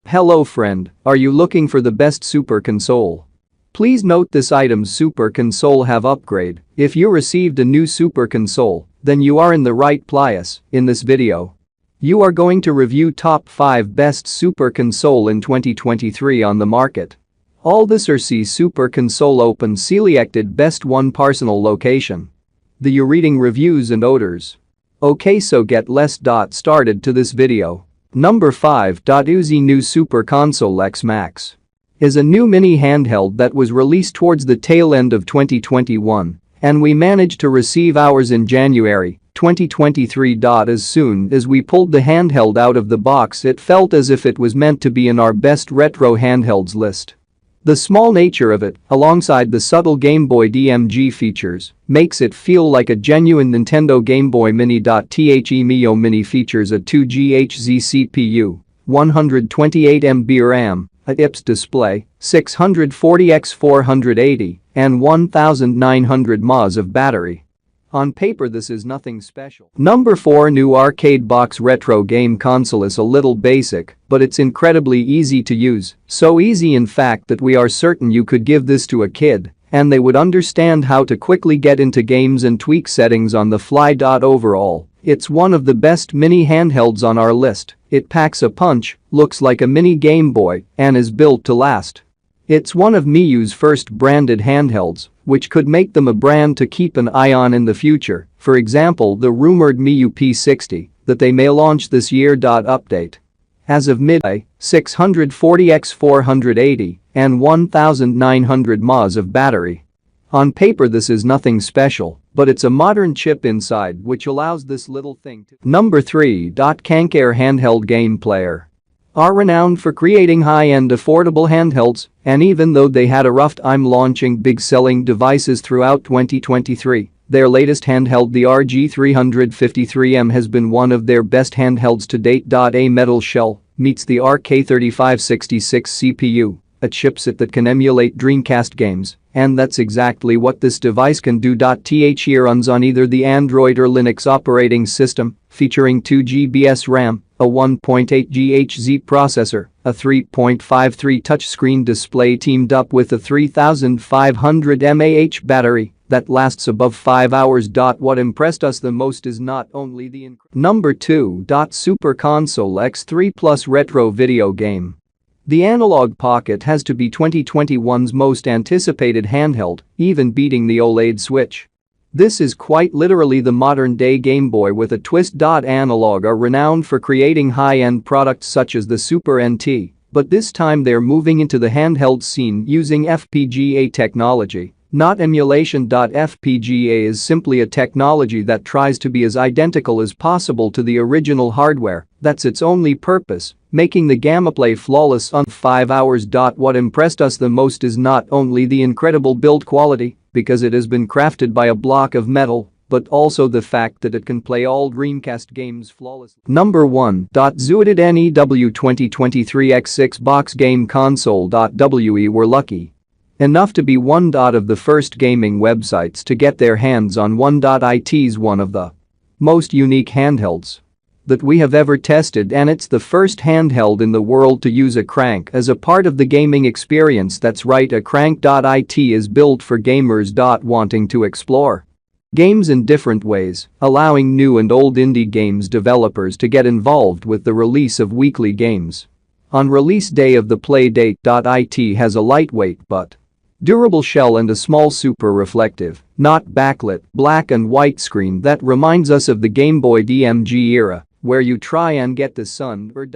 Hello friend, are you looking for the best super console? Please note this item's super console have upgrade. If you received a new super console, then you are in the right place. In this video, you are going to review top 5 best super console in 2023 on the market. All this OUZEY super console open selected best one personal location. The you reading reviews and odors. Okay, so get less started to this video. Number 5. OUZEY new super console X Max is a new mini handheld that was released towards the tail end of 2021, and we managed to receive ours in January 2023. As soon as we pulled the handheld out of the box, it felt as if it was meant to be in our best retro handhelds list. The small nature of it, alongside the subtle Game Boy DMG features, makes it feel like a genuine Nintendo Game Boy Mini. The Mio Mini features a 2GHz CPU, 128MB RAM, a IPS display, 640x480, and 1900 mAh of battery. On paper this is nothing special. Number 4. New arcade box retro game console is a little basic, but it's incredibly easy to use, so easy in fact that we are certain you could give this to a kid and they would understand how to quickly get into games and tweak settings on the fly. Overall, it's one of the best mini handhelds on our list. It packs a punch, looks like a mini Game Boy, and is built to last. It's one of Miyu's first branded handhelds, which could make them a brand to keep an eye on in the future, for example the rumored Miyu P60 that they may launch this year. Update. As of midday, 640x480 and 1900 mAh of battery. On paper this is nothing special, but it's a modern chip inside which allows this little thing to. Number 3. kankeirr Handheld Game Player are renowned for creating high-end affordable handhelds, and even though they had a rough time launching big-selling devices throughout 2023, their latest handheld, the RG353M, has been one of their best handhelds to date. A metal shell meets the RK3566 CPU, a chipset that can emulate Dreamcast games, and that's exactly what this device can do. It runs on either the Android or Linux operating system, featuring 2GB RAM, a 1.8 GHz processor, a 3.53 touchscreen display teamed up with a 3500 mAh battery that lasts above 5 hours. What impressed us the most is not only the Number 2. Super Console X3 Plus Retro Video Game. The Analog Pocket has to be 2021's most anticipated handheld, even beating the OLED Switch. This is quite literally the modern-day Game Boy with a twist. Analog are renowned for creating high-end products such as the Super NT, but this time they're moving into the handheld scene using FPGA technology, not emulation. FPGA is simply a technology that tries to be as identical as possible to the original hardware. That's its only purpose, making the gameplay flawless on 5 hours. What impressed us the most is not only the incredible build quality, because it has been crafted by a block of metal, but also the fact that it can play all Dreamcast games flawlessly. Number 1. ZUIDID NEW 2023 X6 Box Game Console. We were lucky enough to be one of the first gaming websites to get their hands on one. It's one of the most unique handhelds that we have ever tested, and it's the first handheld in the world to use a crank as a part of the gaming experience. That's right, a crank. It is built for gamers wanting to explore games in different ways, allowing new and old indie games developers to get involved with the release of weekly games. On release day of the play date, it has a lightweight but durable shell and a small super reflective, not backlit, black and white screen that reminds us of the Game Boy DMG era, where you try and get the sun or.